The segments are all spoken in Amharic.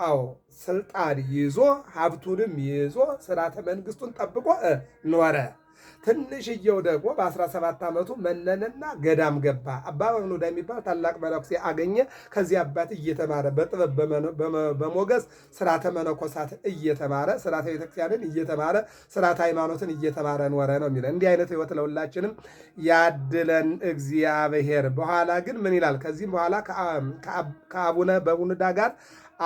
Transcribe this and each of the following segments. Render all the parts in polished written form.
አዎ ስልጣን ይዞ ሀብቱንም ይዞ ስርዓተ መንግስቱን ጠብቆ ኖረ። ትንሽየው ደግሞ በ17 ዓመቱ መነንና ገዳም ገባ። አባ በብኑዳ የሚባል ታላቅ መነኩሴ አገኘ። ከዚህ አባት እየተማረ በጥበብ በሞገስ ስርዓተ መነኮሳት እየተማረ ስርዓተ ቤተክርስቲያንን እየተማረ ስርዓተ ሃይማኖትን እየተማረ ኖረ ነው የሚለው። እንዲህ አይነት ህይወት ለሁላችንም ያድለን እግዚአብሔር። በኋላ ግን ምን ይላል? ከዚህም በኋላ ከአቡነ በብኑዳ ጋር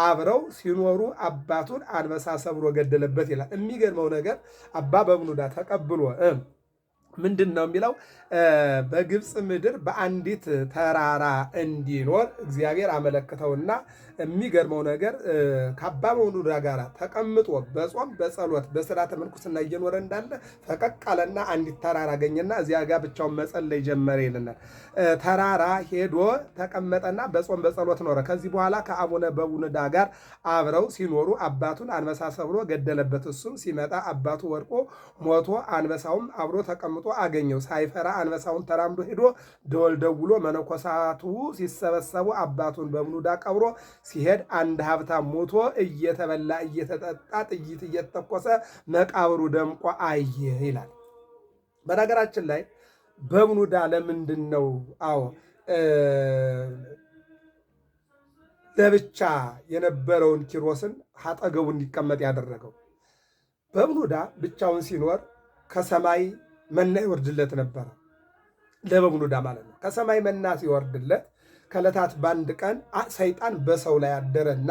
አብረው ሲኖሩ አባቱን አንበሳ ሰብሮ ገደለበት ይላል። የሚገርመው ነገር አባ በብኑዳ ተቀብሎ ምንድን ነው የሚለው? በግብፅ ምድር በአንዲት ተራራ እንዲኖር እግዚአብሔር አመለክተውና የሚገርመው ነገር ከአባ በብኑዳ ጋር ተቀምጦ በጾም በጸሎት በስርዓተ ምንኩስና እየኖረ እንዳለ ፈቀቅ አለና አንዲት ተራራ አገኘና እዚያ ጋር ብቻውን መጸለይ ጀመረ ይልናል። ተራራ ሄዶ ተቀመጠና በጾም በጸሎት ኖረ። ከዚህ በኋላ ከአቡነ በብኑዳ ጋር አብረው ሲኖሩ አባቱን አንበሳ ሰብሮ ገደለበት። እሱም ሲመጣ አባቱ ወድቆ ሞቶ አንበሳውም አብሮ ተቀምጦ አገኘው። ሳይፈራ አንበሳውን ተራምዶ ሄዶ ደወል ደውሎ መነኮሳቱ ሲሰበሰቡ አባቱን በብኑዳ ቀብሮ ሲሄድ አንድ ሀብታም ሞቶ እየተበላ እየተጠጣ ጥይት እየተተኮሰ መቃብሩ ደምቆ አየ ይላል። በነገራችን ላይ በብኑዳ ለምንድን ነው ለብቻ የነበረውን ኪሮስን አጠገቡ እንዲቀመጥ ያደረገው? በብኑዳ ብቻውን ሲኖር ከሰማይ መና ይወርድለት ነበረ። ለበብኑዳ ማለት ነው። ከሰማይ መና ሲወርድለት ከዕለታት በአንድ ቀን ሰይጣን በሰው ላይ አደረና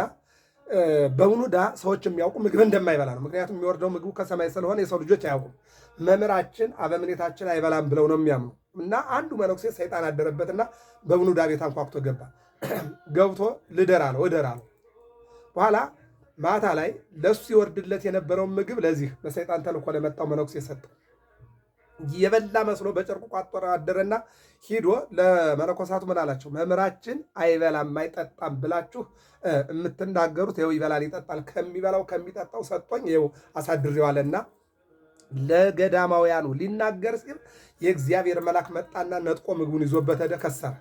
በብኑዳ ሰዎች የሚያውቁ ምግብ እንደማይበላ ነው። ምክንያቱም የሚወርደው ምግቡ ከሰማይ ስለሆነ የሰው ልጆች አያውቁም። መምህራችን አበምኔታችን አይበላም ብለው ነው የሚያምኑ። እና አንዱ መነኩሴ ሰይጣን አደረበትና በብኑዳ ቤት አንኳኩቶ ገባ። ገብቶ ልደር አለው፣ እደር አለው። በኋላ ማታ ላይ ለሱ ይወርድለት የነበረውን ምግብ ለዚህ በሰይጣን ተልኮ ለመጣው መነኩሴ ሰጠው። የበላ መስሎ በጨርቁ ቋጠረ አደረና ሂዶ ለመነኮሳቱ ምን አላቸው? መምህራችን አይበላም አይጠጣም ብላችሁ የምትናገሩት ይኸው ይበላል ይጠጣል፣ ከሚበላው ከሚጠጣው ሰጦኝ ይኸው አሳድሬዋለና ለገዳማውያኑ ሊናገር ሲል የእግዚአብሔር መልአክ መጣና ነጥቆ ምግቡን ይዞበት ሄደ፣ ከሰረ።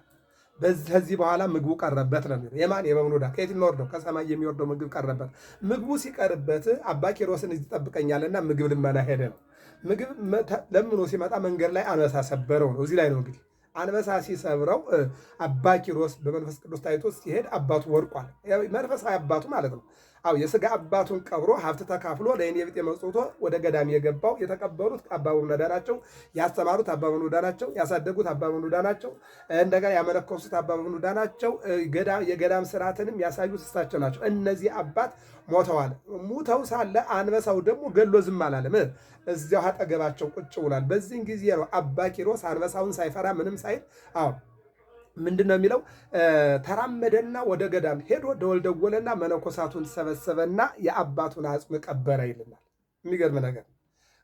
ከዚህ በኋላ ምግቡ ቀረበት ነው የሚለው። የማን? የበብኑዳ። ከየት የሚወርደው? ከሰማይ የሚወርደው ምግብ ቀረበት። ምግቡ ሲቀርበት አባ ኪሮስን እዚህ ጠብቀኛልና ምግብ ልመና ሄደ ነው። ምግብ ለምኖ ሲመጣ መንገድ ላይ አንበሳ ሰበረው ነው። እዚህ ላይ ነው እንግዲህ አንበሳ ሲሰብረው አባ ኪሮስ በመንፈስ ቅዱስ ታይቶ ሲሄድ አባቱ ወድቋል። መንፈሳዊ አባቱ ማለት ነው። የሥጋ አባቱን ቀብሮ ሀብት ተካፍሎ ለእኔ ቢጤ መጽውቶ ወደ ገዳም የገባው የተቀበሉት አባ በብኑዳ ናቸው። ያስተማሩት አባ በብኑዳ ናቸው። ያሳደጉት አባ በብኑዳ ናቸው። እንደገና ያመለኮሱት አባ በብኑዳ ናቸው። የገዳም ስርዓትንም ያሳዩት እሳቸው ናቸው። እነዚህ አባት ሞተዋል። ሙተው ሳለ አንበሳው ደግሞ ገሎ ዝም አላለም። እዚያው አጠገባቸው ቁጭ ብሏል። በዚህን ጊዜ ነው አባ ኪሮስ አንበሳውን ሳይፈራ ምንም ሳይል ምንድን ነው የሚለው? ተራመደና ወደ ገዳም ሄዶ ደወል ደወለና መነኮሳቱን ሰበሰበና የአባቱን አጽም ቀበረ ይልናል። የሚገርም ነገር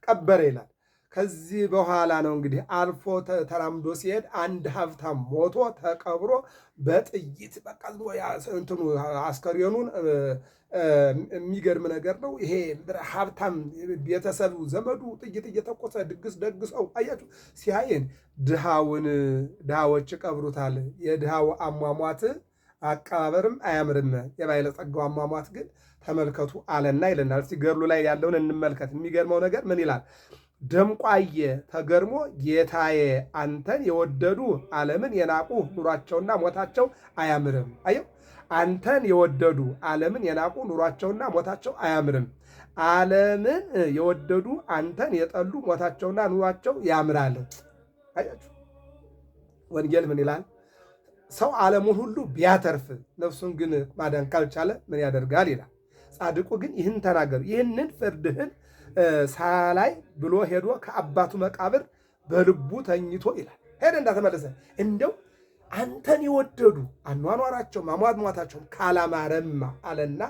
ቀበረ ይላል። ከዚህ በኋላ ነው እንግዲህ አልፎ ተራምዶ ሲሄድ አንድ ሀብታም ሞቶ ተቀብሮ በጥይት በቃ እንትኑ አስከሬኑን የሚገርም ነገር ነው። ይሄ ሀብታም ቤተሰቡ ዘመዱ ጥይት እየተኮሰ ድግስ ደግሰው አያችሁ ሲያይን ድሃዎች ቀብሩታል። የድሃው አሟሟት አቀባበርም አያምርም፣ የባለጸጋው አሟሟት ግን ተመልከቱ አለና ይለናል። እስቲ ገድሉ ላይ ያለውን እንመልከት። የሚገርመው ነገር ምን ይላል? ደምቋየ ተገርሞ ጌታዬ አንተን የወደዱ ዓለምን የናቁ ኑሯቸውና ሞታቸው አያምርም። አየው፣ አንተን የወደዱ ዓለምን የናቁ ኑሯቸውና ሞታቸው አያምርም። ዓለምን የወደዱ አንተን የጠሉ ሞታቸውና ኑሯቸው ያምራል። አያችሁ፣ ወንጌል ምን ይላል? ሰው ዓለሙን ሁሉ ቢያተርፍ ነፍሱን ግን ማዳን ካልቻለ ምን ያደርጋል ይላል። ጻድቁ ግን ይህን ተናገሩ፣ ይህንን ፍርድህን ሳላይ ብሎ ሄዶ ከአባቱ መቃብር በልቡ ተኝቶ ይላል። ሄደ እንዳተመለሰ እንደው አንተን የወደዱ አኗኗራቸው ማሟሟታቸውም ካላማረማ አለና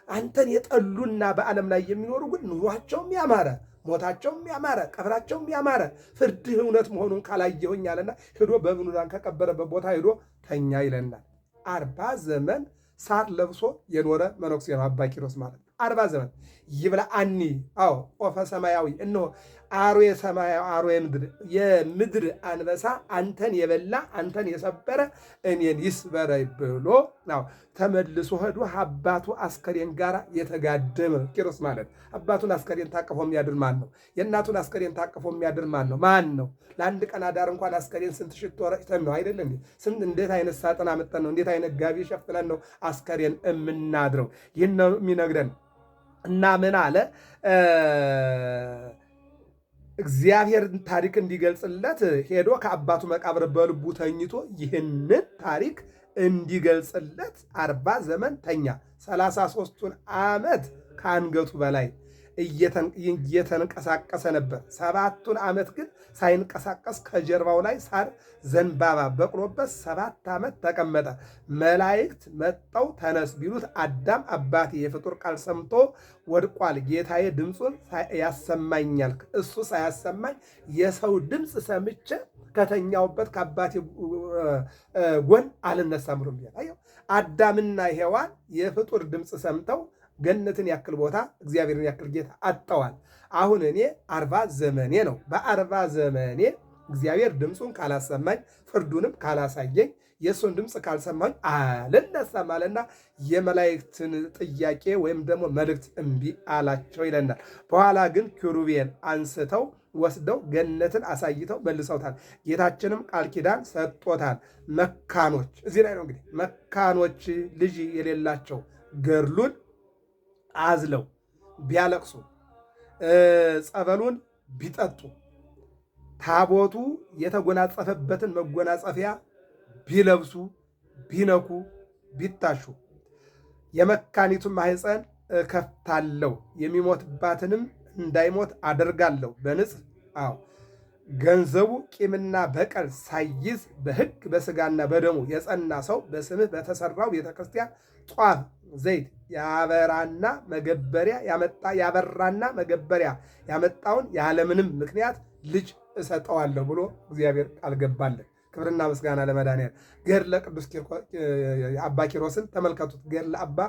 አንተን የጠሉና በዓለም ላይ የሚኖሩ ግን ኑሯቸውም ያማረ ሞታቸውም ያማረ ቀብራቸውም ያማረ ፍርድህ እውነት መሆኑን ካላየሁኝ አለና ሄዶ በብኑዳን ከቀበረበት ቦታ ሄዶ ተኛ ይለናል። 40 ዘመን ሳር ለብሶ የኖረ መነኩሴ ነው አባ ኪሮስ ማለት ነው። 40 ዘመን ይብልዐኒ ኦፈ ሰማያዊ እነሆ አርዌ ሰማያዊ አርዌ ምድር የምድር አንበሳ አንተን የበላ አንተን የሰበረ እኔን ይስበረኝ ብሎ ተመልሶ ሄዶ አባቱ አስከሬን ጋር የተጋደመ ኪሮስ ማለት አባቱን አስከሬን ታቅፎ የሚያድር ማን ነው? የእናቱን አስከሬን ታቅፎ የሚያድር ማን ነው? ማን ነው? ለአንድ ቀን አዳር እንኳን አስከሬን ስንት ሽቶ ረጭተን ነው አይደለም? እንዴት አይነት ሳጥን አመጠን ነው? እንዴት አይነት ጋቢ ሸፍነን ነው አስከሬን የምናድረው? ይህን ነው የሚነግረን እና ምን አለ እግዚአብሔር ታሪክ እንዲገልጽለት ሄዶ ከአባቱ መቃብር በልቡ ተኝቶ ይህንን ታሪክ እንዲገልጽለት 40 ዘመን ተኛ። 33ቱን ዓመት ከአንገቱ በላይ እየተንቀሳቀሰ ነበር። 7ቱን ዓመት ግን ሳይንቀሳቀስ ከጀርባው ላይ ሳር ዘንባባ በቅሎበት 7 ዓመት ተቀመጠ። መላእክት መጠው ተነስ ቢሉት አዳም አባቴ የፍጡር ቃል ሰምቶ ወድቋል፣ ጌታዬ ድምፁን ያሰማኛል። እሱ ሳያሰማኝ የሰው ድምፅ ሰምቼ ከተኛውበት ከአባቴ ጎን አልነሳም ብሎ ብያለሁ። አዳምና ሔዋን የፍጡር ድምፅ ሰምተው ገነትን ያክል ቦታ እግዚአብሔርን ያክል ጌታ አጠዋል። አሁን እኔ 40 ዘመኔ ነው። በ40 ዘመኔ እግዚአብሔር ድምፁን ካላሰማኝ ፍርዱንም ካላሳየኝ የእሱን ድምፅ ካልሰማኝ አልነሳም አለና የመላእክትን ጥያቄ ወይም ደግሞ መልእክት እምቢ አላቸው ይለናል። በኋላ ግን ኪሩቤል አንስተው ወስደው ገነትን አሳይተው መልሰውታል። ጌታችንም ቃል ኪዳን ሰጥቶታል። መካኖች እዚህ ላይ ነው እንግዲህ መካኖች ልጅ የሌላቸው ገድሉን አዝለው ቢያለቅሱ ጸበሉን ቢጠጡ ታቦቱ የተጎናጸፈበትን መጎናጸፊያ ቢለብሱ ቢነኩ ቢታሹ የመካኒቱን ማኅፀን እከፍታለሁ የሚሞትባትንም እንዳይሞት አደርጋለሁ በንጽሕ ገንዘቡ ቂምና በቀል ሳይዝ በሕግ በሥጋና በደሙ የጸና ሰው በስምህ በተሠራው ቤተክርስቲያን ጧፍ ዘይት ያበራና መገበሪያ ያበራና መገበሪያ ያመጣውን ያለምንም ምክንያት ልጅ እሰጠዋለሁ ብሎ እግዚአብሔር ቃል ገባለን። ክብርና ምስጋና ለመድኃኒዓለም። ገድለ ቅዱስ አባ ኪሮስን ተመልከቱት። ገድለ አባ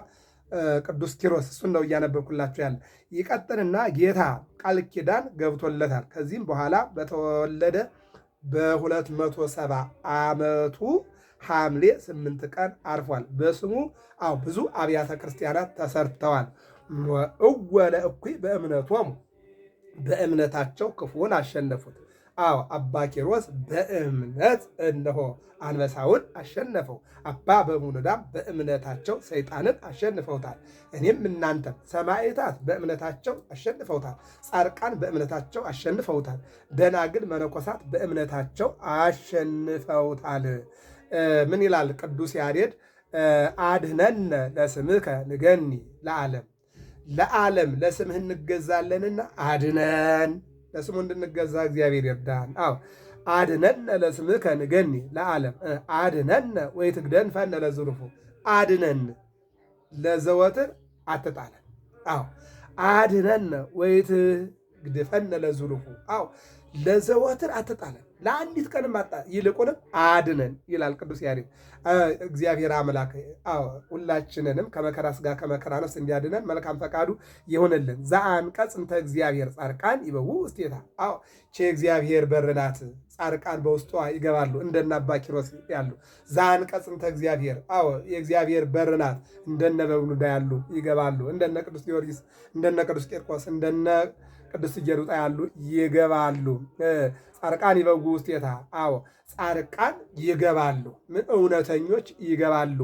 ቅዱስ ኪሮስ እሱን ነው እያነበብኩላችሁ ያለ። ይቀጥልና ጌታ ቃል ኪዳን ገብቶለታል። ከዚህም በኋላ በተወለደ በ270 ዓመቱ ሐምሌ 8 ቀን አርፏል። በስሙ ብዙ አብያተ ክርስቲያናት ተሰርተዋል። እወለ እኩይ በእምነቶሙ በእምነታቸው ክፉን አሸነፉት። አባ ኪሮስ በእምነት እነሆ አንበሳውን አሸነፈው። አባ በሙኑዳም በእምነታቸው ሰይጣንን አሸንፈውታል። እኔም እናንተም ሰማዕታት በእምነታቸው አሸንፈውታል። ጻድቃን በእምነታቸው አሸንፈውታል። ደናግል መነኮሳት በእምነታቸው አሸንፈውታል። ምን ይላል ቅዱስ ያሬድ? አድኅነነ ለስምከ ንገኒ ለዓለም ለስምህ እንገዛለንና አድነን። ለስሙ እንድንገዛ እግዚአብሔር ይርዳን። አድነነ ለስምከ ንገኒ ለዓለም አድነነ ወይትግደንፈነ ለዝሩፉ አድነን ለዘወትር አትጣለን። አድነነ ወይትግድፈነ ለዝሩፉ ለዘወትር አትጣለን፣ ለአንዲት ቀንም ይልቁንም አድነን ይላል ቅዱስ ያሬድ። እግዚአብሔር አምላክ ሁላችንንም ከመከራ ሥጋ ከመከራ ነፍስ እንዲያድነን መልካም ፈቃዱ ይሆንልን። ዘአንቀጽ እንተ እግዚአብሔር ጻድቃን ይበውዑ ውስቴታ። እግዚአብሔር በር ናት፣ ጻድቃን በውስጧ ይገባሉ። እንደነ አባ ኪሮስ ያሉ ዘአንቀጽ እንተ እግዚአብሔር የእግዚአብሔር በር ናት፣ እንደነ በብኑዳ ያሉ ይገባሉ። እንደነ ቅዱስ ጊዮርጊስ፣ እንደነ ቅዱስ ቄርቆስ፣ እንደነ ቅዱስ ኢየሉጣ ያሉ ይገባሉ። ጻድቃን ይበውዑ ውስቴታ። ጻድቃን ይገባሉ። ምን እውነተኞች ይገባሉ።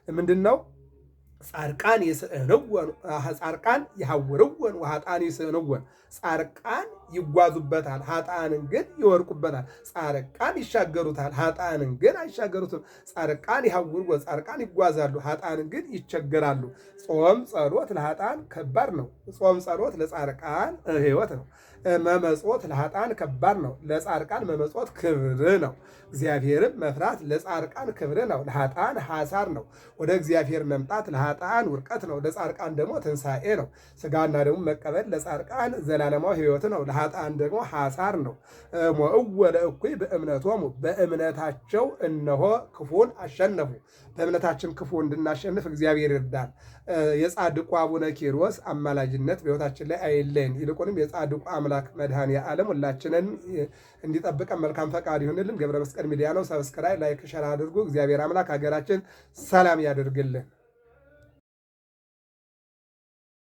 ምንድን ነው? ጻድቃን ይስእንወን ጻድቃን ይሐውርወን ወኃጥአን ይስእንወን። ጻድቃን ይጓዙበታል፣ ኃጥአንን ግን ይወድቁበታል። ጻድቃን ይሻገሩታል፣ ኃጥአንን ግን አይሻገሩትም። ጻድቃን ይሐውርወን ጻድቃን ይጓዛሉ፣ ኃጥአንን ግን ይቸገራሉ። ጾም ጸሎት ለኃጥአን ከባድ ነው። ጾም ጸሎት ለጻድቃን ሕይወት ነው። መመጽወት ለኃጥአን ከባድ ነው። ለጻድቃን መመጽወት ክብር ነው። እግዚአብሔርን መፍራት ለጻድቃን ክብር ነው፣ ለኃጥአን ሐሳር ነው። ወደ እግዚአብሔር መምጣት ለኃጥአን ውድቀት ነው፣ ለጻድቃን ደግሞ ትንሣኤ ነው። ሥጋና ደግሞ መቀበል ለጻድቃን ዘላለማዊ ሕይወት ነው፣ ለኃጥአን ደግሞ ሐሳር ነው። ሞዕወ ለእኩይ በእምነቶሙ በእምነታቸው እነሆ ክፉን አሸነፉ። በእምነታችን ክፉ እንድናሸንፍ እግዚአብሔር ይርዳል። የጻድቁ አቡነ ኪሮስ አማላጅነት በሕይወታችን ላይ አይለየን። ይልቁንም የጻድቁ አምላክ መድኃኔ ዓለም ሁላችንን እንዲጠብቀን መልካም ፈቃድ ይሁንልን። ገብረ መስቀል ሚዲያ ነው። ሰብስክራይብ፣ ላይክ፣ ሸር አድርጉ። እግዚአብሔር አምላክ ሀገራችን ሰላም ያደርግልን።